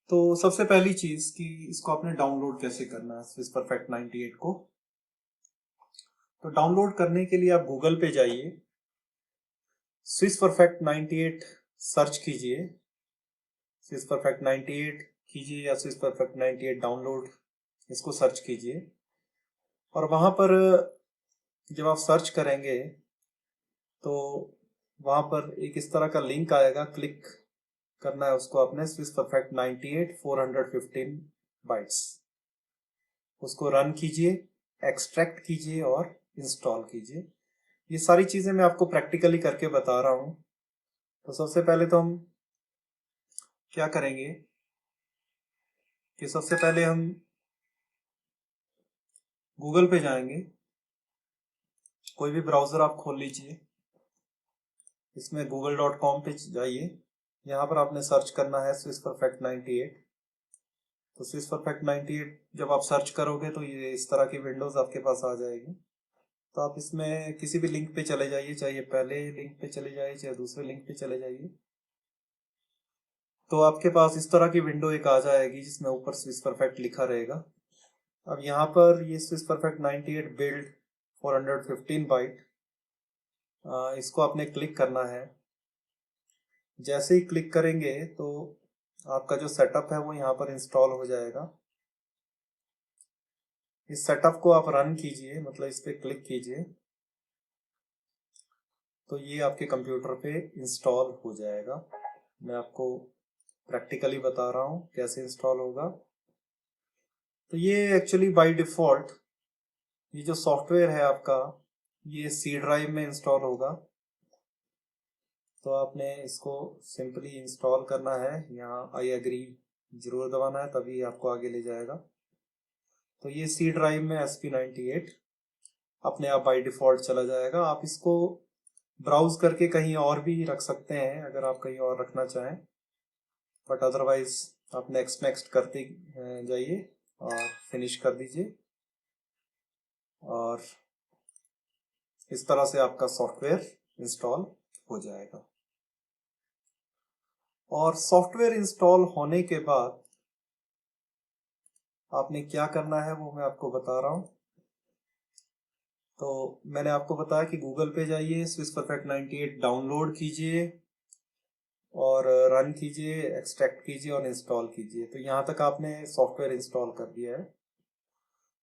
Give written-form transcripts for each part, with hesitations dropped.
तो सबसे पहली चीज कि इसको आपने डाउनलोड कैसे करना है स्विस परफेक्ट 98 को। तो डाउनलोड करने के लिए आप गूगल पे जाइए, स्विस परफेक्ट 98 सर्च कीजिए, स्विस परफेक्ट 98 कीजिए या स्विस परफेक्ट 98 डाउनलोड इसको सर्च कीजिए। और वहां पर जब आप सर्च करेंगे तो वहां पर एक इस तरह का लिंक आएगा, क्लिक करना है उसको आपने, स्विस परफेक्ट 98 415 बाइट्स। उसको रन कीजिए, एक्सट्रैक्ट कीजिए और इंस्टॉल कीजिए। ये सारी चीजें मैं आपको प्रैक्टिकली करके बता रहा हूं। तो सबसे पहले तो हम क्या करेंगे कि सबसे पहले हम गूगल पे जाएंगे, कोई भी ब्राउजर आप खोल लीजिए, इसमें google.com पे जाइए। यहाँ पर आपने सर्च करना है स्विस परफेक्ट 98। तो स्विस परफेक्ट 98 जब आप सर्च करोगे तो ये इस तरह की विंडोज आपके पास आ जाएगी। तो आप इसमें किसी भी लिंक पे चले जाइए, चाहे पहले लिंक पे चले जाइए चाहे दूसरे लिंक पे चले जाइए। तो आपके पास इस तरह की विंडो एक आ जाएगी जिसमें ऊपर स्विस परफेक्ट लिखा रहेगा। अब यहाँ पर ये स्विस परफेक्ट 98 बिल्ड 415 बाइट, इसको आपने क्लिक करना है। जैसे ही क्लिक करेंगे तो आपका जो सेटअप है वो यहाँ पर इंस्टॉल हो जाएगा। इस सेटअप को आप रन कीजिए, मतलब इस पर क्लिक कीजिए तो ये आपके कंप्यूटर पे इंस्टॉल हो जाएगा। मैं आपको प्रैक्टिकली बता रहा हूँ कैसे इंस्टॉल होगा। तो ये एक्चुअली बाय डिफॉल्ट ये जो सॉफ्टवेयर है आपका ये सी ड्राइव में इंस्टॉल होगा। तो आपने इसको सिंपली इंस्टॉल करना है, यहाँ आई एग्री जरूर दबाना है तभी आपको आगे ले जाएगा। तो ये सी ड्राइव में SP98 अपने आप बाय डिफॉल्ट चला जाएगा। आप इसको ब्राउज करके कहीं और भी रख सकते हैं अगर आप कहीं और रखना चाहें, बट अदरवाइज आप नेक्स्ट नेक्स्ट करते जाइए और फिनिश कर दीजिए। और इस तरह से आपका सॉफ्टवेयर इंस्टॉल हो जाएगा। और सॉफ्टवेयर इंस्टॉल होने के बाद आपने क्या करना है वो मैं आपको बता रहा हूं। तो मैंने आपको बताया कि गूगल पे जाइए, स्विस परफेक्ट 98 डाउनलोड कीजिए और रन कीजिए, एक्सट्रैक्ट कीजिए और इंस्टॉल कीजिए। तो यहाँ तक आपने सॉफ्टवेयर इंस्टॉल कर दिया है।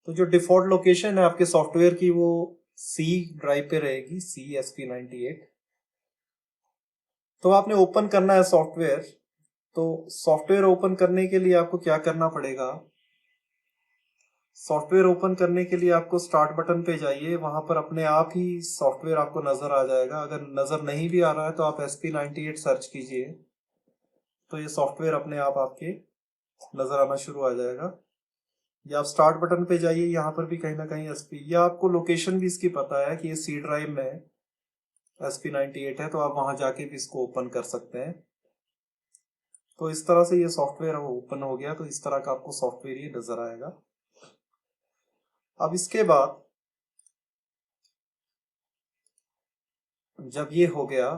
तो जो डिफॉल्ट लोकेशन है आपके सॉफ्टवेयर की वो सी ड्राइव पे रहेगी, SP98। तो आपने ओपन करना है सॉफ्टवेयर। तो सॉफ्टवेयर ओपन करने के लिए आपको क्या करना पड़ेगा, सॉफ्टवेयर ओपन करने के लिए आपको स्टार्ट बटन पे जाइए, वहां पर अपने आप ही सॉफ्टवेयर आपको नजर आ जाएगा। अगर नजर नहीं भी आ रहा है तो आप SP98 सर्च कीजिए तो ये सॉफ्टवेयर अपने आप आपके नजर आना शुरू आ जाएगा। या आप स्टार्ट बटन पे जाइए, यहाँ पर भी कहीं ना कहीं SP, या आपको लोकेशन भी इसकी पता है कि ये सी ड्राइव में SP98 है तो आप वहां जाके भी इसको ओपन कर सकते हैं। तो इस तरह से ये सॉफ्टवेयर ओपन हो गया। तो इस तरह का आपको सॉफ्टवेयर ये नजर आएगा। अब इसके बाद जब ये हो गया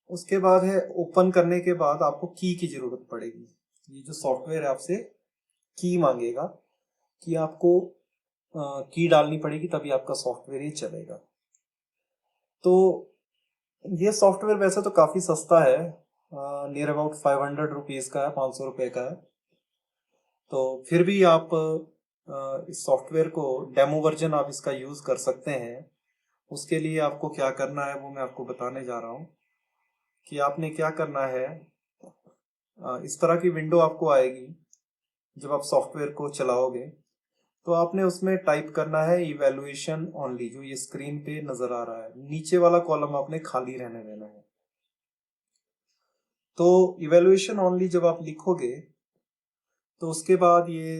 उसके बाद है ओपन करने के बाद आपको की जरूरत पड़ेगी। ये जो सॉफ्टवेयर है आपसे की मांगेगा कि आपको की डालनी पड़ेगी तभी आपका सॉफ्टवेयर ही चलेगा। तो ये सॉफ्टवेयर वैसे तो काफी सस्ता है, नियर अबाउट 500 रुपीज का है, 500 रुपये का है। तो फिर भी आप इस सॉफ्टवेयर को डेमो वर्जन आप इसका यूज कर सकते हैं। उसके लिए आपको क्या करना है वो मैं आपको बताने जा रहा हूँ कि आपने क्या करना है। इस तरह की विंडो आपको आएगी जब आप सॉफ्टवेयर को चलाओगे। तो आपने उसमें टाइप करना है इवैल्यूएशन ओनली, जो ये स्क्रीन पे नजर आ रहा है, नीचे वाला कॉलम आपने खाली रहने देना है। तो इवैल्यूएशन ओनली जब आप लिखोगे तो उसके बाद ये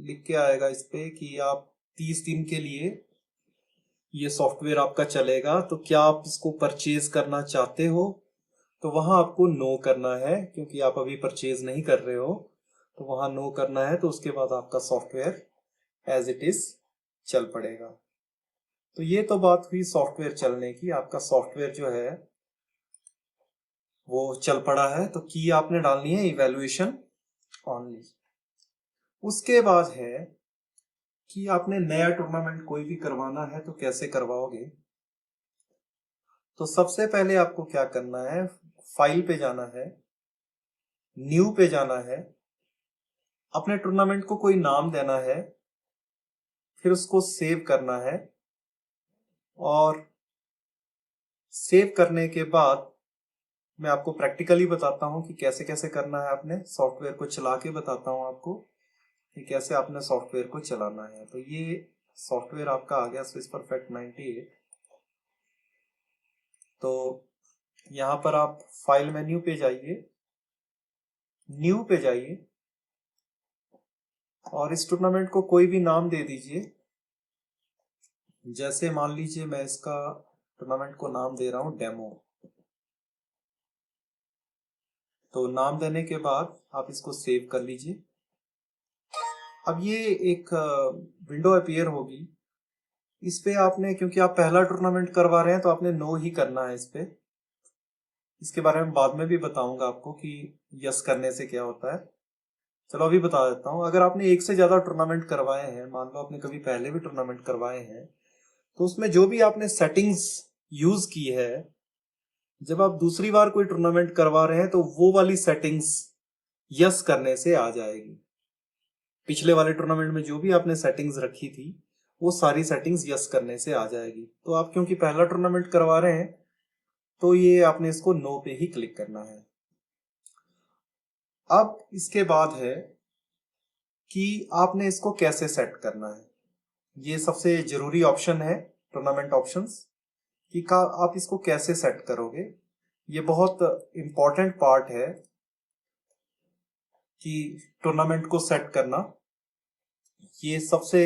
लिख के आएगा इस पे कि आप 30 दिन के लिए ये सॉफ्टवेयर आपका चलेगा। तो क्या आप इसको परचेज करना चाहते हो, तो वहां आपको नो करना है क्योंकि आप अभी परचेज नहीं कर रहे हो। तो वहां नो करना है। तो उसके बाद आपका सॉफ्टवेयर एज इट इज चल पड़ेगा। तो ये तो बात हुई सॉफ्टवेयर चलने की। आपका सॉफ्टवेयर जो है वो चल पड़ा है। तो की आपने डालनी है इवैल्यूएशन ओनली। उसके बाद है कि आपने नया टूर्नामेंट कोई भी करवाना है तो कैसे करवाओगे। तो सबसे पहले आपको क्या करना है, फाइल पे जाना है, न्यू पे जाना है, अपने टूर्नामेंट को कोई नाम देना है, फिर उसको सेव करना है, और सेव करने के बाद मैं आपको प्रैक्टिकली बताता हूं कि कैसे कैसे करना है। अपने सॉफ्टवेयर को चला के बताता हूं आपको कि कैसे आपने सॉफ्टवेयर को चलाना है। तो ये सॉफ्टवेयर आपका आ गया स्विस परफेक्ट 98। तो यहाँ पर आप फाइल मेन्यू पे जाइए, न्यू पे जाइए, और इस टूर्नामेंट को कोई भी नाम दे दीजिए। जैसे मान लीजिए मैं इसका टूर्नामेंट को नाम दे रहा हूं डेमो। तो नाम देने के बाद आप इसको सेव कर लीजिए। अब ये एक विंडो अपीयर होगी। इस पे आपने, क्योंकि आप पहला टूर्नामेंट करवा रहे हैं, तो आपने नो ही करना है इस पे। इसके बारे में बाद में भी बताऊंगा आपको कि यस करने से क्या होता है। चलो अभी बता देता हूँ। अगर आपने एक से ज्यादा टूर्नामेंट करवाए हैं, मान लो आपने कभी पहले भी टूर्नामेंट करवाए हैं, तो उसमें जो भी आपने सेटिंग्स यूज की है, जब आप दूसरी बार कोई टूर्नामेंट करवा रहे हैं तो वो वाली सेटिंग्स यस करने से आ जाएगी। पिछले वाले टूर्नामेंट में जो भी आपने सेटिंग्स रखी थी, वो सारी सेटिंग्स यस करने से आ जाएगी। तो आप क्योंकि पहला टूर्नामेंट करवा रहे हैं, तो ये आपने इसको नो पे ही क्लिक करना है। अब इसके बाद है कि आपने इसको कैसे सेट करना है। ये सबसे जरूरी ऑप्शन है टूर्नामेंट ऑप्शंस कि का आप इसको कैसे सेट करोगे। ये बहुत इंपॉर्टेंट पार्ट है कि टूर्नामेंट को सेट करना, ये सबसे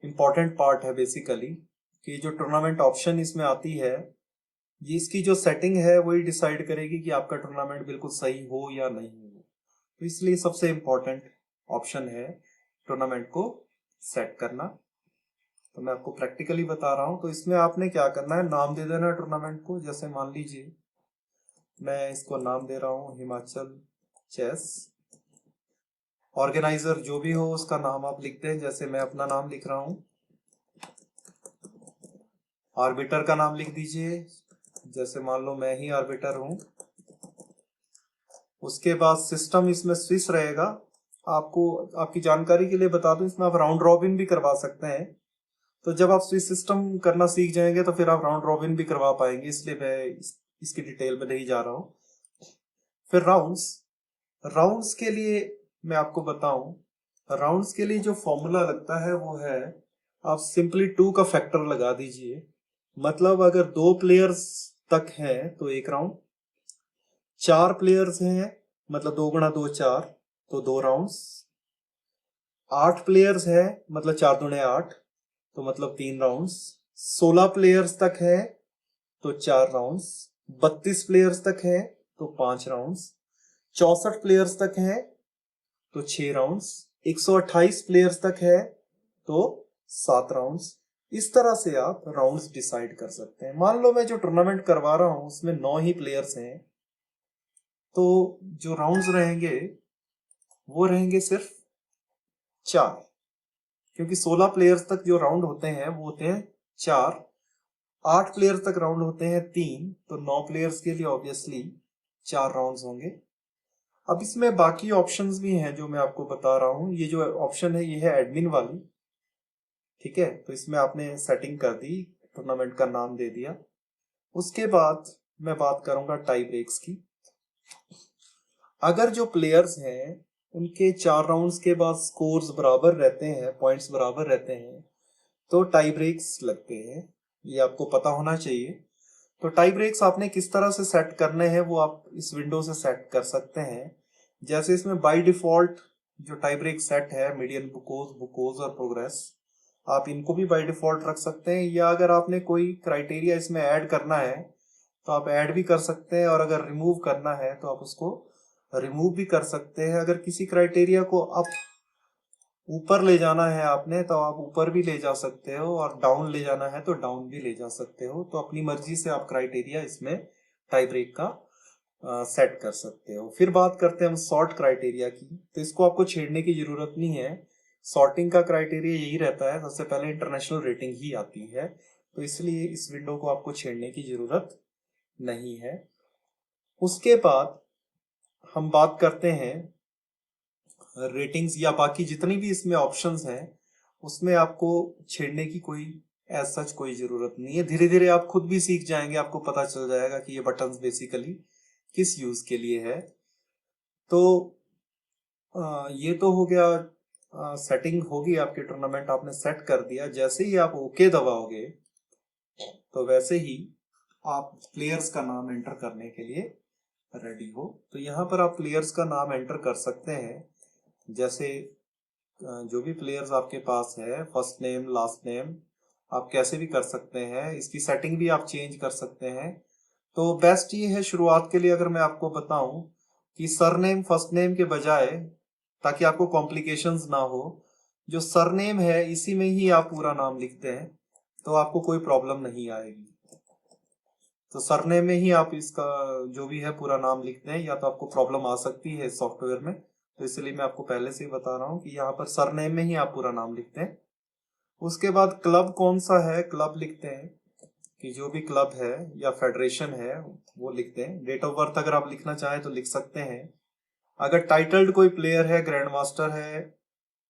इंपॉर्टेंट पार्ट है बेसिकली। कि जो टूर्नामेंट ऑप्शन इसमें आती है, ये इसकी जो सेटिंग है वही डिसाइड करेगी कि आपका टूर्नामेंट बिल्कुल सही हो या नहीं हो। तो इसलिए सबसे इंपॉर्टेंट ऑप्शन है टूर्नामेंट को सेट करना। तो मैं आपको प्रैक्टिकली बता रहा हूं। तो इसमें आपने क्या करना है, नाम दे देना टूर्नामेंट को। जैसे मान लीजिए मैं इसको नाम दे रहा हूं हिमाचल चेस। ऑर्गेनाइजर जो भी हो उसका नाम आप लिखते हैं, जैसे मैं अपना नाम लिख रहा हूं। आर्बिटर का नाम लिख दीजिए, जैसे मान लो मैं ही आर्बिटर हूं। उसके बाद सिस्टम इसमें स्विस रहेगा। आपको आपकी जानकारी के लिए बता दूं, इसमें आप राउंड रॉबिन भी करवा सकते हैं। तो जब आप स्विस सिस्टम करना सीख जाएंगे तो फिर आप राउंड रॉबिन भी करवा पाएंगे, इसलिए मैं इसकी डिटेल में नहीं जा रहा हूं। फिर राउंड्स, राउंड्स के लिए मैं आपको बताऊं, राउंड्स के लिए जो फॉर्मूला लगता है वो है, आप सिंपली 2 का फैक्टर लगा दीजिए। मतलब अगर 2 प्लेयर्स तक हैं तो 1 राउंड, 4 प्लेयर्स हैं मतलब 2 गुणा 2 4, तो 2 राउंड्स, 8 प्लेयर्स हैं मतलब 4 दूने 8, तो मतलब 3 राउंड्स, 16 प्लेयर्स तक है तो 4 राउंड्स, 32 प्लेयर्स तक है तो 5 राउंड्स, 64 प्लेयर्स तक है तो 6 राउंड्स, 128 प्लेयर्स तक है तो 7 राउंड्स। इस तरह से आप राउंड्स डिसाइड कर सकते हैं। मान लो मैं जो टूर्नामेंट करवा रहा हूं उसमें 9 ही प्लेयर्स हैं, तो जो राउंड्स रहेंगे वो रहेंगे सिर्फ 4, क्योंकि 16 प्लेयर्स तक जो राउंड होते हैं वो होते हैं 4, 8 प्लेयर्स तक राउंड होते हैं 3, तो 9 प्लेयर्स के लिए ऑब्वियसली 4 राउंड्स होंगे। अब इसमें बाकी ऑप्शंस भी हैं जो मैं आपको बता रहा हूं। ये जो ऑप्शन है ये है एडमिन वाली, ठीक है। तो इसमें आपने सेटिंग कर दी, टूर्नामेंट का नाम दे दिया। उसके बाद मैं बात करूंगा टाई ब्रेक्स की। अगर जो प्लेयर्स हैं उनके 4 राउंड्स के बाद स्कोर्स बराबर रहते हैं, पॉइंट्स बराबर रहते हैं, तो टाई ब्रेक्स लगते हैं। ये आपको पता होना चाहिए। तो टाई ब्रेक्स आपने किस तरह से सेट करने हैं वो आप इस विंडो से सेट कर सकते हैं। जैसे इसमें बाय डिफॉल्ट जो टाई ब्रेक सेट है, मीडियन, बुकोज, बुकोज और प्रोग्रेस, आप इनको भी बाय डिफॉल्ट रख सकते हैं। या अगर आपने कोई क्राइटेरिया इसमें ऐड करना है तो आप ऐड भी कर सकते हैं, और अगर रिमूव करना है तो आप उसको रिमूव भी कर सकते हैं। अगर किसी क्राइटेरिया को आप ऊपर ले जाना है आपने, तो आप ऊपर भी ले जा सकते हो, और डाउन ले जाना है तो डाउन भी ले जा सकते हो। तो अपनी मर्जी से आप क्राइटेरिया इसमें टाई ब्रेक का सेट कर सकते हो। फिर बात करते हैं हम सॉर्ट क्राइटेरिया की। तो इसको आपको छेड़ने की जरूरत नहीं है। सॉर्टिंग का क्राइटेरिया यही रहता है, सबसे पहले इंटरनेशनल रेटिंग ही आती है, तो इसलिए इस विंडो को आपको छेड़ने की जरूरत नहीं है। उसके बाद हम बात करते हैं रेटिंग्स या बाकी जितनी भी इसमें ऑप्शंस हैं, उसमें आपको छेड़ने की कोई एज सच कोई जरूरत नहीं है। धीरे धीरे आप खुद भी सीख जाएंगे, आपको पता चल जाएगा कि ये बटन्स बेसिकली किस यूज के लिए है। तो ये तो हो गया, सेटिंग होगी आपकी, टूर्नामेंट आपने सेट कर दिया। जैसे ही आप ओके दबाओगे तो वैसे ही आप प्लेयर्स का नाम एंटर करने के लिए रेडी हो। तो यहाँ पर आप प्लेयर्स का नाम एंटर कर सकते हैं, जैसे जो भी प्लेयर्स आपके पास है, फर्स्ट नेम लास्ट नेम आप कैसे भी कर सकते हैं। इसकी सेटिंग भी आप चेंज कर सकते हैं। तो बेस्ट ये है शुरुआत के लिए, अगर मैं आपको बताऊं, कि सरनेम फर्स्ट नेम के बजाय, ताकि आपको कॉम्प्लिकेशंस ना हो, जो सरनेम है इसी में ही आप पूरा नाम लिखते हैं, तो आपको कोई प्रॉब्लम नहीं आएगी। तो सरनेम में ही आप इसका जो भी है पूरा नाम लिखते हैं, या तो आपको प्रॉब्लम आ सकती है सॉफ्टवेयर में, तो इसलिए मैं आपको पहले से ही बता रहा हूँ कि यहाँ पर सरनेम में ही आप पूरा नाम लिखते हैं। उसके बाद क्लब कौन सा है, क्लब लिखते हैं कि जो भी क्लब है या फेडरेशन है वो लिखते हैं। डेट ऑफ बर्थ अगर आप लिखना चाहें तो लिख सकते हैं। अगर टाइटल्ड कोई प्लेयर है, ग्रैंड मास्टर है,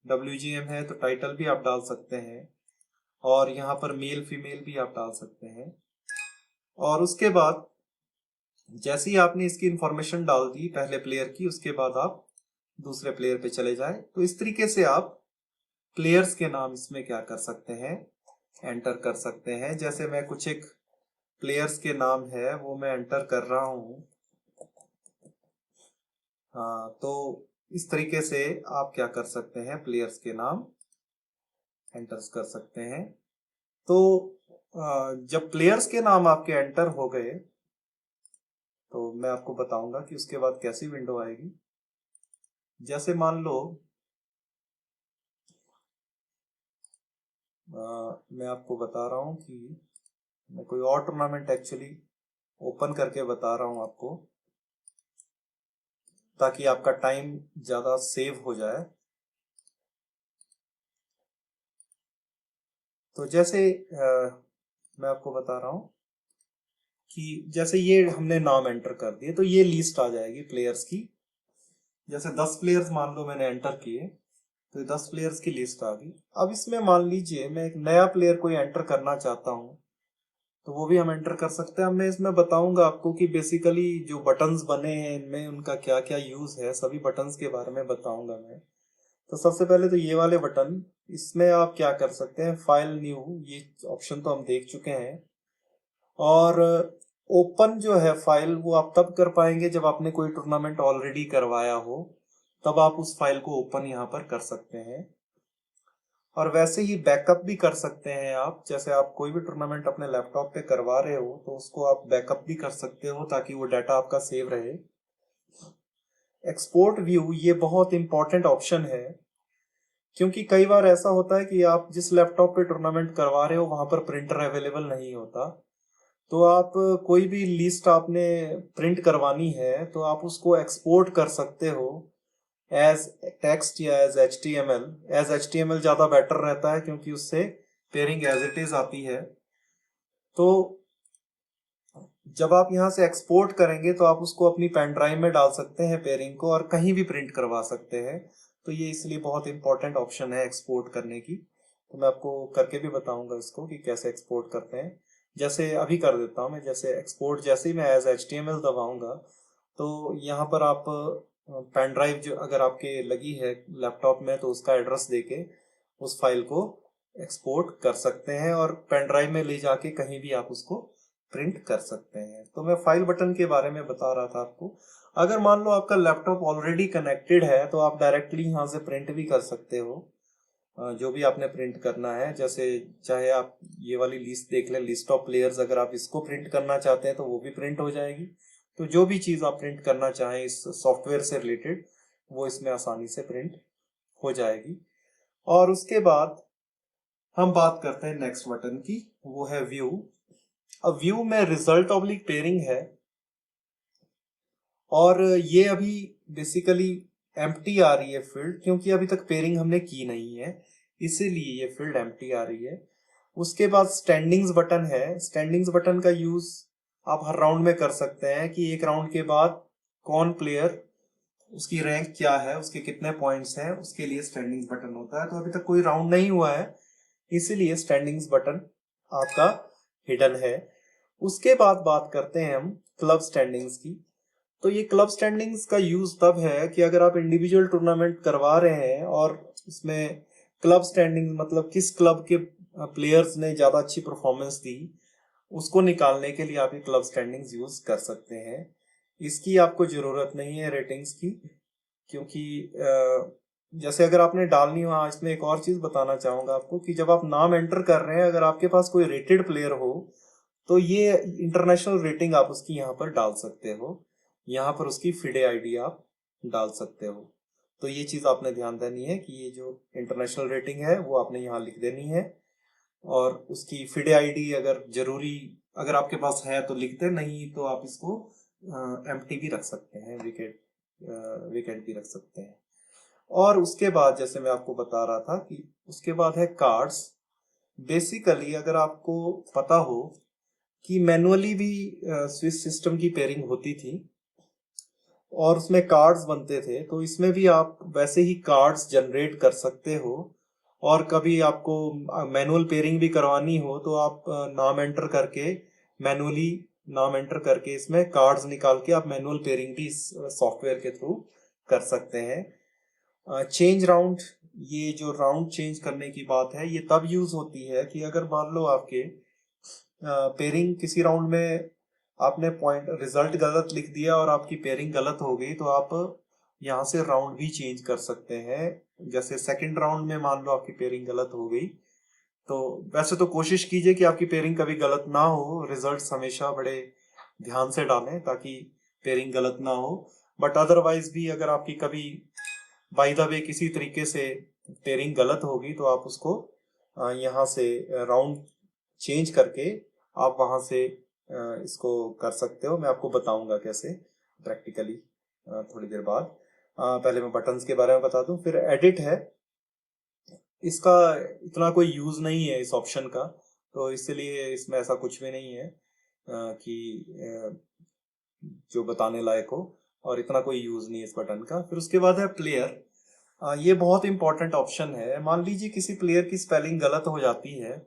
WGM है, तो टाइटल भी आप डाल सकते हैं। और यहाँ पर मेल फीमेल भी आप डाल सकते हैं। और उसके बाद जैसे ही आपने इसकी इंफॉर्मेशन डाल दी पहले प्लेयर की, उसके बाद आप दूसरे प्लेयर पे चले जाए। तो इस तरीके से आप प्लेयर्स के नाम इसमें क्या कर सकते हैं, एंटर कर सकते हैं। जैसे मैं कुछ एक प्लेयर्स के नाम है वो मैं एंटर कर रहा हूं। हाँ, तो इस तरीके से आप क्या कर सकते हैं, प्लेयर्स के नाम एंटर कर सकते हैं। तो जब प्लेयर्स के नाम आपके एंटर हो गए तो मैं आपको बताऊंगा कि उसके बाद कैसी विंडो आएगी। जैसे मान लो मैं आपको बता रहा हूं कि मैं कोई और टूर्नामेंट एक्चुअली ओपन करके बता रहा हूं आपको, ताकि आपका टाइम ज्यादा सेव हो जाए। तो जैसे मैं आपको बता रहा हूं कि जैसे ये हमने नाम एंटर कर दिए, तो ये लिस्ट आ जाएगी प्लेयर्स की। जैसे 10 प्लेयर्स मान लो मैंने एंटर किए, तो 10 प्लेयर्स की लिस्ट आ गई। अब इसमें मान लीजिए मैं एक नया प्लेयर कोई एंटर करना चाहता हूं, तो वो भी हम एंटर कर सकते हैं। अब मैं इसमें बताऊंगा आपको कि बेसिकली जो बटन्स बने हैं इनमें उनका क्या क्या यूज है, सभी बटन्स के बारे में बताऊंगा मैं। तो सबसे पहले तो ये वाले बटन, इसमें आप क्या कर सकते हैं, फाइल न्यू, ये ऑप्शन तो हम देख चुके हैं। और ओपन जो है फाइल, वो आप तब कर पाएंगे जब आपने कोई टूर्नामेंट ऑलरेडी करवाया हो, तब आप उस फाइल को ओपन यहाँ पर कर सकते हैं। और वैसे ही बैकअप भी कर सकते हैं आप। जैसे आप कोई भी टूर्नामेंट अपने लैपटॉप पे करवा रहे हो तो उसको आप बैकअप भी कर सकते हो, ताकि वो डाटा आपका सेव रहे। एक्सपोर्ट व्यू ये बहुत इंपॉर्टेंट ऑप्शन है, क्योंकि कई बार ऐसा होता है कि आप जिस लैपटॉप पे टूर्नामेंट करवा रहे हो वहां पर प्रिंटर अवेलेबल नहीं होता। तो आप कोई भी लिस्ट आपने प्रिंट करवानी है तो आप उसको एक्सपोर्ट कर सकते हो एज टेक्स्ट या एज HTML। एज HTML ज्यादा बेटर रहता है, क्योंकि उससे पेयरिंग एज इट इज आती है। तो जब आप यहाँ से एक्सपोर्ट करेंगे तो आप उसको अपनी पेन ड्राइव में डाल सकते हैं पेयरिंग को, और कहीं भी प्रिंट करवा सकते हैं। तो ये इसलिए बहुत इंपॉर्टेंट ऑप्शन है एक्सपोर्ट करने की। तो मैं आपको करके भी बताऊंगा इसको कि कैसे एक्सपोर्ट करते हैं। जैसे अभी कर देता हूँ मैं। जैसे एक्सपोर्ट जैसे ही मैं एज HTML दबाऊंगा, तो यहाँ पर आप पेन ड्राइव जो अगर आपके लगी है लैपटॉप में, तो उसका एड्रेस देके उस फाइल को एक्सपोर्ट कर सकते हैं, और पेन ड्राइव में ले जाके कहीं भी आप उसको प्रिंट कर सकते हैं। तो मैं फाइल बटन के बारे में बता रहा था आपको। अगर मान लो आपका लैपटॉप ऑलरेडी कनेक्टेड है तो आप डायरेक्टली यहाँ से प्रिंट भी कर सकते हो जो भी आपने प्रिंट करना है। जैसे चाहे आप ये वाली लिस्ट देख लें, लिस्ट ऑफ प्लेयर्स, अगर आप इसको प्रिंट करना चाहते हैं तो वो भी प्रिंट हो जाएगी। तो जो भी चीज आप प्रिंट करना चाहें इस सॉफ्टवेयर से रिलेटेड, वो इसमें आसानी से प्रिंट हो जाएगी। और उसके बाद हम बात करते हैं नेक्स्ट बटन की, वो है व्यू। अब व्यू में रिजल्ट ऑब्लिक पेयरिंग है। और ये अभी बेसिकली एम्प्टी आ रही है फील्ड, क्योंकि अभी तक पेयरिंग हमने की नहीं है, इसीलिए ये फील्ड एम्प्टी आ रही है। उसके बाद स्टैंडिंग्स बटन है। स्टैंडिंग्स बटन का यूज आप हर राउंड में कर सकते हैं कि एक राउंड के बाद कौन प्लेयर, उसकी रैंक क्या है, उसके कितने पॉइंट्स हैं, उसके लिए स्टैंडिंग्स बटन होता है। तो अभी तक कोई राउंड नहीं हुआ है, इसीलिए स्टैंडिंग्स बटन आपका हिडन है। उसके बाद बात करते हैं हम क्लब स्टैंडिंग्स की। तो ये क्लब स्टैंडिंग्स का यूज तब है कि अगर आप इंडिविजुअल टूर्नामेंट करवा रहे हैं और उसमें क्लब स्टैंडिंग मतलब किस क्लब के प्लेयर्स ने ज्यादा अच्छी परफॉर्मेंस दी, उसको निकालने के लिए आप ये क्लब स्टैंडिंग्स यूज कर सकते हैं। इसकी आपको जरूरत नहीं है रेटिंग्स की, क्योंकि जैसे अगर आपने डालनी हो, हाँ इसमें एक और चीज बताना चाहूंगा आपको कि जब आप नाम एंटर कर रहे हैं, अगर आपके पास कोई रेटेड प्लेयर हो तो ये इंटरनेशनल रेटिंग आप उसकी यहाँ पर डाल सकते हो, यहाँ पर उसकी फिडे आईडी आप डाल सकते हो। तो ये चीज आपने ध्यान देनी है कि ये जो इंटरनेशनल रेटिंग है वो आपने यहाँ लिख देनी है, और उसकी फिडे आईडी अगर जरूरी, अगर आपके पास है तो लिख दे, नहीं तो आप इसको एम्प्टी भी रख सकते हैं, विकेट भी रख सकते हैं। और उसके बाद जैसे मैं आपको बता रहा था कि उसके बाद है कार्ड्स। बेसिकली अगर आपको पता हो कि मैनुअली भी स्विस सिस्टम की पेयरिंग होती थी और उसमें कार्ड्स बनते थे, तो इसमें भी आप वैसे ही कार्ड्स जनरेट कर सकते हो। और कभी आपको मैनुअल पेयरिंग भी करवानी हो तो आप नाम एंटर करके, मैनुअली नाम एंटर करके इसमें कार्ड्स निकाल के आप मैनुअल पेयरिंग भी इस सॉफ्टवेयर के थ्रू कर सकते हैं। चेंज राउंड, ये जो राउंड चेंज करने की बात है ये तब यूज होती है कि अगर मान लो आपके पेयरिंग किसी राउंड में आपने पॉइंट रिजल्ट गलत लिख दिया और आपकी पेयरिंग गलत हो गई, तो आप यहाँ से राउंड भी चेंज कर सकते हैं। जैसे सेकंड राउंड में मान लो आपकी पेयरिंग गलत हो गई, तो वैसे तो कोशिश कीजिए कि आपकी पेयरिंग कभी गलत ना हो, रिजल्ट्स हमेशा बड़े ध्यान से डालें ताकि पेयरिंग गलत ना हो। बट अदरवाइज भी अगर आपकी कभी बाय द वे किसी तरीके से पेयरिंग गलत होगी तो आप उसको यहाँ से राउंड चेंज करके आप वहां से इसको कर सकते हो। मैं आपको बताऊंगा कैसे प्रैक्टिकली थोड़ी देर बाद। पहले मैं बटन्स के बारे में बता दूं, फिर एडिट है। इसका इतना कोई यूज नहीं है इस ऑप्शन का, तो इसलिए इसमें ऐसा कुछ भी नहीं है कि जो बताने लायक हो, और इतना कोई यूज नहीं है इस बटन का। फिर उसके बाद है प्लेयर। ये बहुत इंपॉर्टेंट ऑप्शन है। मान लीजिए किसी प्लेयर की स्पेलिंग गलत हो जाती है,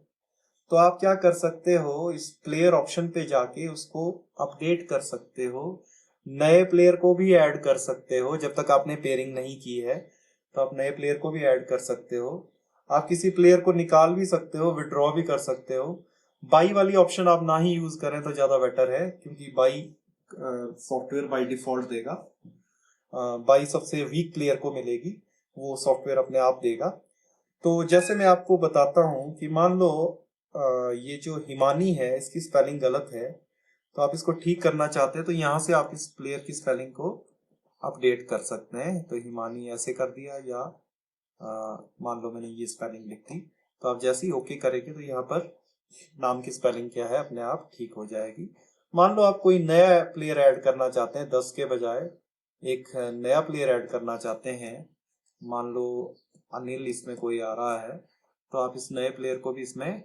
तो आप क्या कर सकते हो, इस प्लेयर ऑप्शन पे जाके उसको अपडेट कर सकते हो, नए प्लेयर को भी ऐड कर सकते हो। जब तक आपने पेयरिंग नहीं की है तो आप नए प्लेयर को भी ऐड कर सकते हो। आप किसी प्लेयर को निकाल भी सकते हो, विड्रॉ भी कर सकते हो। बाई वाली ऑप्शन आप ना ही यूज करें तो ज्यादा बेटर है, क्योंकि बाई सॉफ्टवेयर बाई डिफॉल्ट देगा। बाई सबसे वीक प्लेयर को मिलेगी, वो सॉफ्टवेयर अपने आप देगा। तो जैसे मैं आपको बताता हूँ कि मान लो ये जो हिमानी है इसकी स्पेलिंग गलत है, तो आप इसको ठीक करना चाहते हैं तो यहाँ से आप इस प्लेयर की स्पेलिंग को अपडेट कर सकते हैं। तो हिमानी ऐसे कर दिया, या मान लो मैंने ये स्पेलिंग लिख दी, तो आप जैसे ही ओके करेंगे तो यहाँ पर नाम की स्पेलिंग क्या है अपने आप ठीक हो जाएगी। मान लो आप कोई नया प्लेयर ऐड करना चाहते हैं, 10 के बजाय एक नया प्लेयर ऐड करना चाहते हैं, मान लो अनिल इसमें कोई आ रहा है, तो आप इस नए प्लेयर को भी इसमें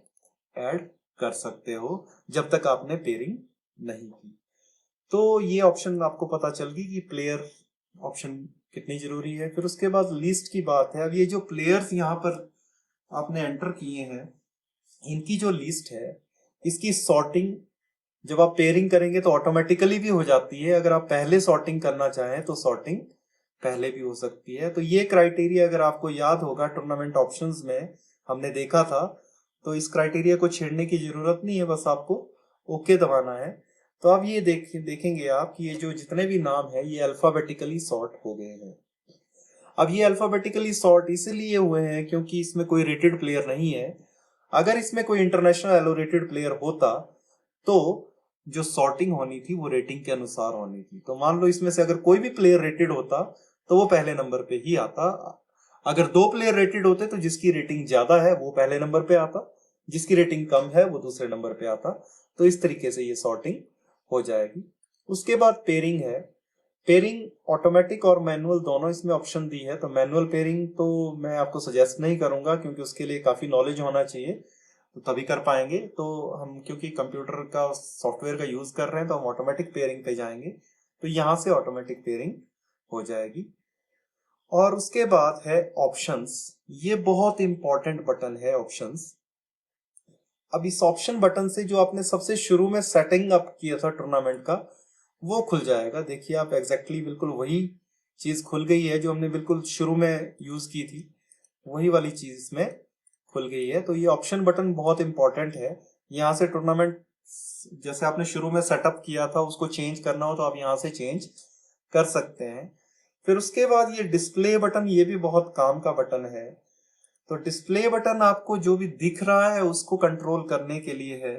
ऐड कर सकते हो जब तक आपने पेयरिंग नहीं की। तो ये ऑप्शन आपको पता चल गई कि प्लेयर ऑप्शन कितनी जरूरी है। फिर उसके बाद लिस्ट की बात है। अब ये जो प्लेयर्स यहाँ पर आपने एंटर किए हैं, इनकी जो लिस्ट है इसकी सॉर्टिंग जब आप पेयरिंग करेंगे तो ऑटोमेटिकली भी हो जाती है। अगर आप पहले सॉर्टिंग करना चाहें तो सॉर्टिंग पहले भी हो सकती है। तो ये क्राइटेरिया अगर आपको याद होगा टूर्नामेंट ऑप्शंस में हमने देखा था, तो इस क्राइटेरिया को छेड़ने की जरूरत नहीं है, बस आपको ओके दबाना है। तो अब ये देखेंगे आप कि ये जो जितने भी नाम है ये अल्फाबेटिकली सॉर्ट हो गए हैं। अब ये अल्फाबेटिकली सॉर्ट इसीलिए हुए हैं क्योंकि इसमें कोई रेटेड प्लेयर नहीं है। अगर इसमें कोई इंटरनेशनल एलोरेटेड प्लेयर होता तो जो सॉर्टिंग होनी थी वो रेटिंग के अनुसार होनी थी। तो मान लो इसमें से अगर कोई भी प्लेयर रेटेड होता तो वो पहले नंबर पे ही आता। अगर दो प्लेयर रेटेड होते तो जिसकी रेटिंग ज्यादा है वो पहले नंबर पे आता, जिसकी रेटिंग कम है वो दूसरे नंबर पे आता। तो इस तरीके से ये सॉर्टिंग हो जाएगी। उसके बाद पेयरिंग है। पेयरिंग ऑटोमेटिक और मैनुअल दोनों इसमें ऑप्शन दी है। तो मैनुअल पेयरिंग तो मैं आपको सजेस्ट नहीं करूंगा, क्योंकि उसके लिए काफी नॉलेज होना चाहिए, तो तभी कर पाएंगे। तो हम क्योंकि कंप्यूटर का सॉफ्टवेयर का यूज कर रहे हैं, तो हम ऑटोमेटिक पेयरिंग पे जाएंगे। तो यहाँ से ऑटोमेटिक पेयरिंग हो जाएगी। और उसके बाद है ऑप्शंस। ये बहुत इंपॉर्टेंट बटन है ऑप्शंस। अब इस ऑप्शन बटन से जो आपने सबसे शुरू में सेटिंग अप किया था टूर्नामेंट का, वो खुल जाएगा। देखिए आप एग्जैक्टली बिल्कुल वही चीज खुल गई है जो हमने बिल्कुल शुरू में यूज की थी, वही वाली चीज इसमें खुल गई है। तो ये ऑप्शन बटन बहुत इंपॉर्टेंट है। यहाँ से टूर्नामेंट जैसे आपने शुरू में सेटअप किया था, उसको चेंज करना हो तो आप यहाँ से चेंज कर सकते हैं। फिर उसके बाद ये डिस्प्ले बटन, ये भी बहुत काम का बटन है। तो डिस्प्ले बटन आपको जो भी दिख रहा है उसको कंट्रोल करने के लिए है।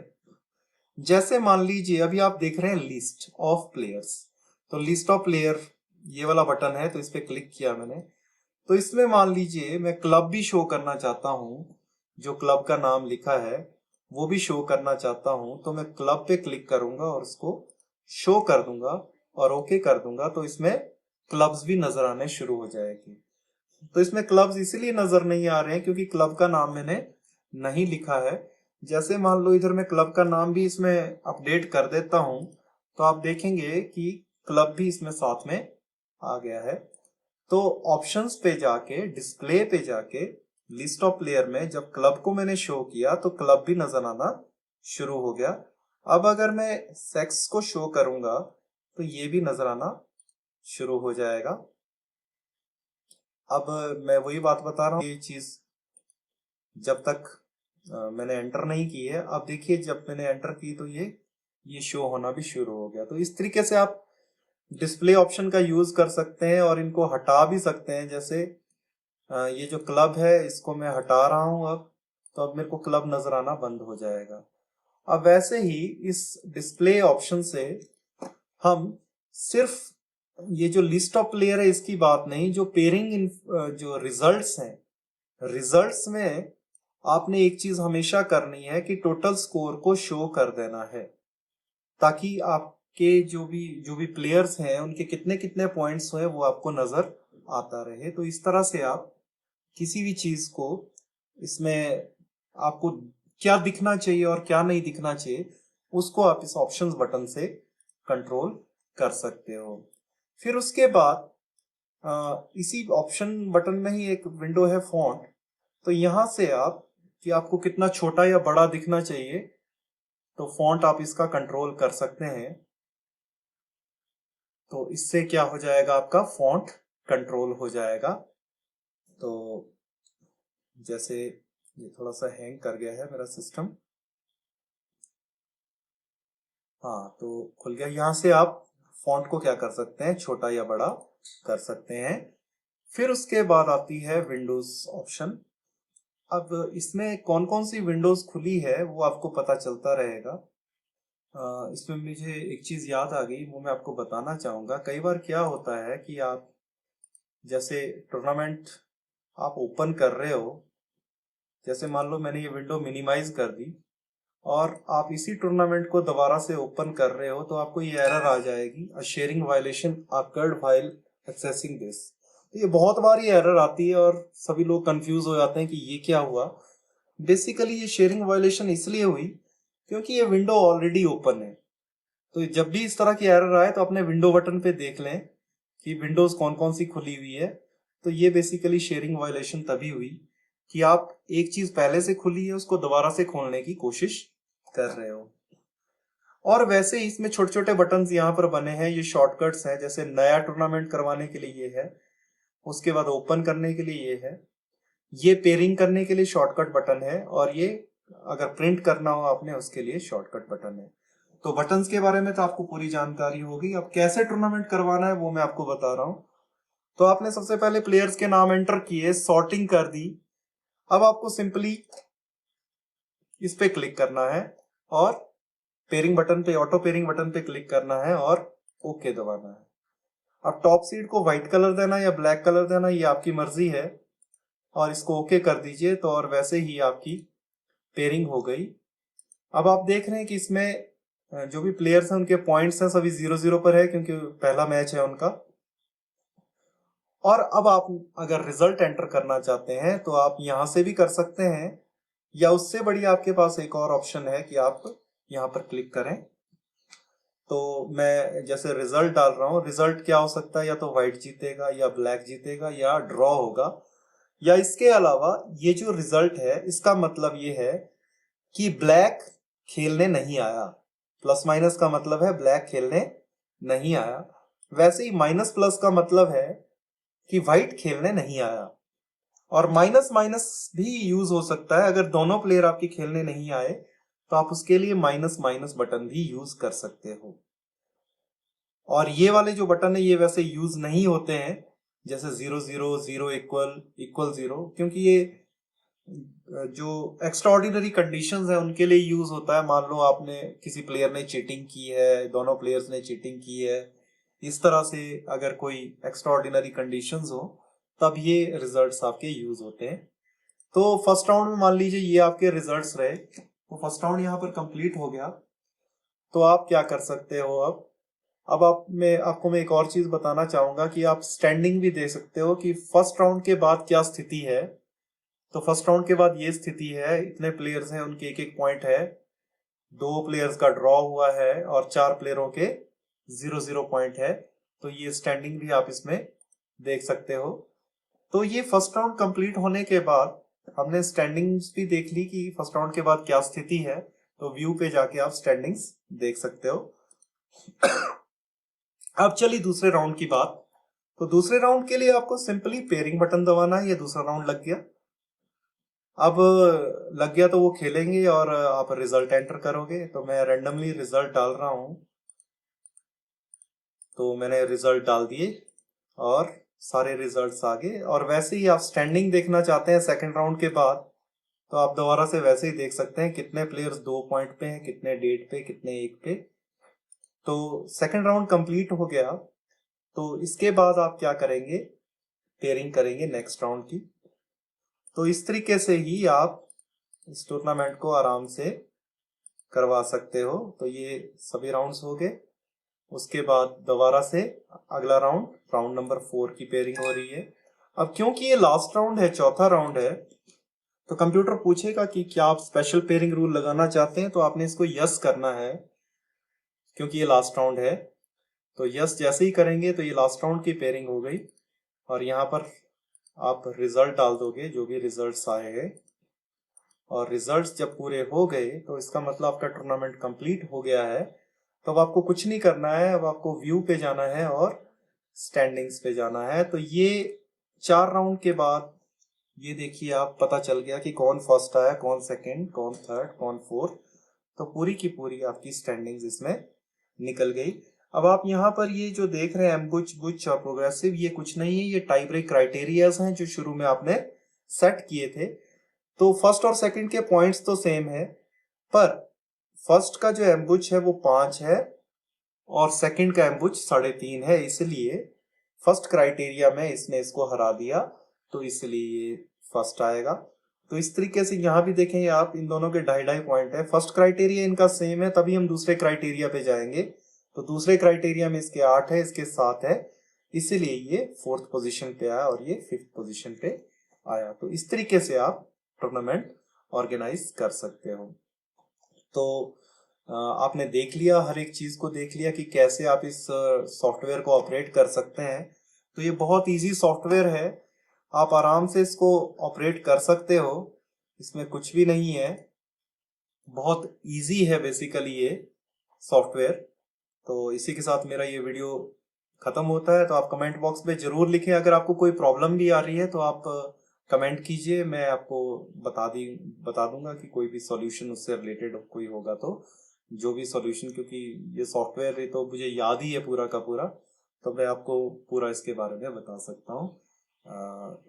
जैसे मान लीजिए अभी आप देख रहे हैं लिस्ट ऑफ प्लेयर्स, तो लिस्ट ऑफ प्लेयर ये वाला बटन है, तो इस पे क्लिक किया मैंने। तो इसमें मान लीजिए मैं क्लब भी शो करना चाहता हूं, जो क्लब का नाम लिखा है वो भी शो करना चाहता हूं, तो मैं क्लब पे क्लिक करूंगा और उसको शो कर दूंगा और ओके कर दूंगा। तो इसमें क्लब्स भी नजर आने शुरू हो जाएगी। तो इसमें क्लब्स इसीलिए नजर नहीं आ रहे हैं क्योंकि क्लब का नाम मैंने नहीं लिखा है। जैसे मान लो इधर मैं क्लब का नाम भी इसमें अपडेट कर देता हूं, तो आप देखेंगे कि क्लब भी इसमें साथ में आ गया है। तो ऑप्शंस पे जाके, डिस्प्ले पे जाके, लिस्ट ऑफ प्लेयर में जब क्लब को मैंने शो किया तो क्लब भी नजर आना शुरू हो गया। अब अगर मैं सेक्स को शो करूंगा तो ये भी नजर आना शुरू हो जाएगा। अब मैं वही बात बता रहा हूँ, ये चीज जब तक मैंने एंटर नहीं की है, अब देखिए जब मैंने एंटर की तो ये शो होना भी शुरू हो गया। तो इस तरीके से आप डिस्प्ले ऑप्शन का यूज कर सकते हैं और इनको हटा भी सकते हैं। जैसे ये जो क्लब है इसको मैं हटा रहा हूं अब, तो अब मेरे को क्लब नजर आना बंद हो जाएगा। अब वैसे ही इस डिस्प्ले ऑप्शन से हम सिर्फ ये जो लिस्ट ऑफ प्लेयर है इसकी बात नहीं, जो पेयरिंग जो रिजल्ट्स हैं, रिजल्ट्स में आपने एक चीज हमेशा करनी है कि टोटल स्कोर को शो कर देना है, ताकि आपके जो भी प्लेयर्स हैं उनके कितने कितने पॉइंट्स हुए वो आपको नजर आता रहे। तो इस तरह से आप किसी भी चीज को इसमें आपको क्या दिखना चाहिए और क्या नहीं दिखना चाहिए, उसको आप इस ऑप्शंस बटन से कंट्रोल कर सकते हो। फिर उसके बाद इसी ऑप्शन बटन में ही एक विंडो है फॉन्ट। तो यहां से आप कि आपको कितना छोटा या बड़ा दिखना चाहिए, तो फॉन्ट आप इसका कंट्रोल कर सकते हैं। तो इससे क्या हो जाएगा, आपका फॉन्ट कंट्रोल हो जाएगा। तो जैसे ये थोड़ा सा हैंग कर गया है मेरा सिस्टम, हाँ तो खुल गया। यहाँ से आप फॉन्ट को क्या कर सकते हैं, छोटा या बड़ा कर सकते हैं। फिर उसके बाद आती है विंडोज ऑप्शन। अब इसमें कौन कौन सी विंडोज खुली है वो आपको पता चलता रहेगा। इसमें मुझे एक चीज याद आ गई, वो मैं आपको बताना चाहूंगा। कई बार क्या होता है कि आप जैसे टूर्नामेंट आप ओपन कर रहे हो, जैसे मान लो मैंने ये विंडो मिनिमाइज कर दी और आप इसी टूर्नामेंट को दोबारा से ओपन कर रहे हो, तो आपको ये एरर आ जाएगी, अ sharing violation occurred while accessing this. तो ये बहुत बार ये एरर आती है और सभी लोग कंफ्यूज हो जाते हैं कि ये क्या हुआ। बेसिकली ये शेयरिंग वायलेशन इसलिए हुई क्योंकि ये विंडो ऑलरेडी ओपन है। तो जब भी इस तरह की एरर आए तो अपने विंडो बटन पे देख लें कि विंडोज कौन कौन सी खुली हुई है। तो ये बेसिकली शेयरिंग वायलेशन तभी हुई कि आप एक चीज पहले से खुली है उसको दोबारा से खोलने की कोशिश कर रहे हो। और वैसे ही इसमें छोटे छोटे बटन्स यहाँ पर बने हैं, ये शॉर्टकट्स हैं। जैसे नया टूर्नामेंट करवाने के लिए ये है, उसके बाद ओपन करने के लिए ये है, ये पेयरिंग करने के लिए शॉर्टकट बटन है, और ये अगर प्रिंट करना हो आपने उसके लिए शॉर्टकट बटन है। तो बटन्स के बारे में तो आपको पूरी जानकारी होगी। अब कैसे टूर्नामेंट करवाना है वो मैं आपको बता रहा हूँ। तो आपने सबसे पहले प्लेयर्स के नाम एंटर किए, सॉर्टिंग कर दी। अब आपको सिंपली इस पे क्लिक करना है और पेयरिंग बटन पे, ऑटो पेयरिंग बटन पे क्लिक करना है और ओके दबाना है। अब टॉप सीड को व्हाइट कलर देना या ब्लैक कलर देना ये आपकी मर्जी है, और इसको ओके कर दीजिए। तो और वैसे ही आपकी पेयरिंग हो गई। अब आप देख रहे हैं कि इसमें जो भी प्लेयर्स हैं उनके पॉइंट्स हैं सभी 0-0 पर है क्योंकि पहला मैच है उनका। और अब आप अगर रिजल्ट एंटर करना चाहते हैं तो आप यहां से भी कर सकते हैं, या उससे बढ़िया आपके पास एक और ऑप्शन है कि आप यहां पर क्लिक करें। तो मैं जैसे रिजल्ट डाल रहा हूं, रिजल्ट क्या हो सकता है, या तो व्हाइट जीतेगा या ब्लैक जीतेगा या ड्रॉ होगा, या इसके अलावा ये जो रिजल्ट है इसका मतलब ये है कि ब्लैक खेलने नहीं आया। प्लस माइनस का मतलब है ब्लैक खेलने नहीं आया। वैसे ही माइनस प्लस का मतलब है कि व्हाइट खेलने नहीं आया। और माइनस माइनस भी यूज हो सकता है, अगर दोनों प्लेयर आपके खेलने नहीं आए तो आप उसके लिए माइनस माइनस बटन भी यूज कर सकते हो। और ये वाले जो बटन है ये वैसे यूज नहीं होते हैं, जैसे 0-0, 0 इक्वल, इक्वल 0, क्योंकि ये जो एक्स्ट्राऑर्डिनरी कंडीशंस है उनके लिए यूज होता है। मान लो आपने किसी प्लेयर ने चीटिंग की है, दोनों प्लेयर्स ने चीटिंग की है, इस तरह से अगर कोई एक्स्ट्राऑर्डिनरी कंडीशंस हो तब ये रिजल्ट्स आपके यूज होते हैं। तो फर्स्ट राउंड में मान लीजिए ये आपके रिजल्ट्स रहे, तो फर्स्ट राउंड यहाँ पर कंप्लीट हो गया। तो आप क्या कर सकते हो अब आपको मैं एक और चीज बताना चाहूंगा कि आप स्टैंडिंग भी दे सकते हो कि फर्स्ट राउंड के बाद क्या स्थिति है। तो फर्स्ट राउंड के बाद ये स्थिति है, इतने प्लेयर्स हैं उनके एक एक पॉइंट है, 2 प्लेयर्स का ड्रॉ हुआ है और 4 प्लेयरों के 0-0 पॉइंट है। तो ये स्टैंडिंग भी आप इसमें देख सकते हो। तो ये फर्स्ट राउंड कंप्लीट होने के बाद हमने स्टैंडिंग्स भी देख ली कि फर्स्ट राउंड के बाद क्या स्थिति है। तो व्यू पे जाके आप स्टैंडिंग्स देख सकते हो। अब चलिए दूसरे राउंड की बात। तो दूसरे राउंड के लिए आपको सिंपली पेयरिंग बटन दबाना है। ये दूसरा राउंड लग गया। अब लग गया तो वो खेलेंगे और आप रिजल्ट एंटर करोगे। तो मैं रेंडमली रिजल्ट डाल रहा हूं। तो मैंने रिजल्ट डाल दिए और सारे रिजल्ट्स आ गए। और वैसे ही आप स्टैंडिंग देखना चाहते हैं सेकंड राउंड के बाद, तो आप दोबारा से वैसे ही देख सकते हैं कितने प्लेयर्स 2 पॉइंट पे हैं, कितने डेट पे, कितने 1 पे। तो सेकंड राउंड कंप्लीट हो गया। तो इसके बाद आप क्या करेंगे, पेयरिंग करेंगे नेक्स्ट राउंड की। तो इस तरीके से ही आप इस टूर्नामेंट को आराम से करवा सकते हो। तो ये सभी राउंड्स हो गए। उसके बाद दोबारा से अगला राउंड, राउंड नंबर 4 की पेयरिंग हो रही है। अब क्योंकि ये लास्ट राउंड है, चौथा राउंड है, तो कंप्यूटर पूछेगा कि क्या आप स्पेशल पेयरिंग रूल लगाना चाहते हैं। तो आपने इसको यस करना है क्योंकि ये लास्ट राउंड है। तो यस जैसे ही करेंगे तो ये लास्ट राउंड की पेयरिंग हो गई। और यहाँ पर आप रिजल्ट डाल दोगे जो भी रिजल्ट्स आए हैं। और रिजल्ट्स जब पूरे हो गए तो इसका मतलब आपका टूर्नामेंट कंप्लीट हो गया है। तो अब आपको कुछ नहीं करना है, अब आपको व्यू पे जाना है और स्टैंडिंग्स पे जाना है। तो ये 4 राउंड के बाद ये देखिए आप पता चल गया कि कौन फर्स्ट आया, कौन सेकंड, कौन थर्ड, कौन फोर्थ। तो पूरी की पूरी आपकी स्टैंडिंग्स इसमें निकल गई। अब आप यहाँ पर ये जो देख रहे हैं एम्बुच, बुच और प्रोग्रेसिव, ये कुछ नहीं है, ये टाई ब्रेक क्राइटेरियाज हैं जो शुरू में आपने सेट किए थे। तो फर्स्ट और सेकंड के पॉइंट्स तो सेम है, पर फर्स्ट का जो एम्बुच है वो 5 है और सेकंड का एम्बुच 3.5 है। इसलिए फर्स्ट क्राइटेरिया में इसने इसको हरा दिया, तो इसलिए ये फर्स्ट आएगा। तो इस तरीके से यहाँ भी देखेंगे आप, इन दोनों के 2.5 पॉइंट है। फर्स्ट क्राइटेरिया इनका सेम है, तभी हम दूसरे क्राइटेरिया पे जाएंगे। तो दूसरे क्राइटेरिया में इसके 8 है, इसके 7 है, इसीलिए ये 4th पोजीशन पे आया और ये 5th पोजीशन पे आया। तो इस तरीके से आप टूर्नामेंट ऑर्गेनाइज कर सकते हो। तो आपने देख लिया, हर एक चीज को देख लिया कि कैसे आप इस सॉफ्टवेयर को ऑपरेट कर सकते हैं। तो ये बहुत इजी सॉफ्टवेयर है, आप आराम से इसको ऑपरेट कर सकते हो, इसमें कुछ भी नहीं है, बहुत इजी है बेसिकली ये सॉफ्टवेयर। तो इसी के साथ मेरा ये वीडियो खत्म होता है। तो आप कमेंट बॉक्स में जरूर लिखें, अगर आपको कोई प्रॉब्लम भी आ रही है तो आप कमेंट कीजिए, मैं आपको बता दूंगा कि कोई भी सॉल्यूशन उससे रिलेटेड कोई होगा तो, जो भी सॉल्यूशन, क्योंकि ये सॉफ्टवेयर तो मुझे याद ही है पूरा का पूरा, तो मैं आपको पूरा इसके बारे में बता सकता हूँ।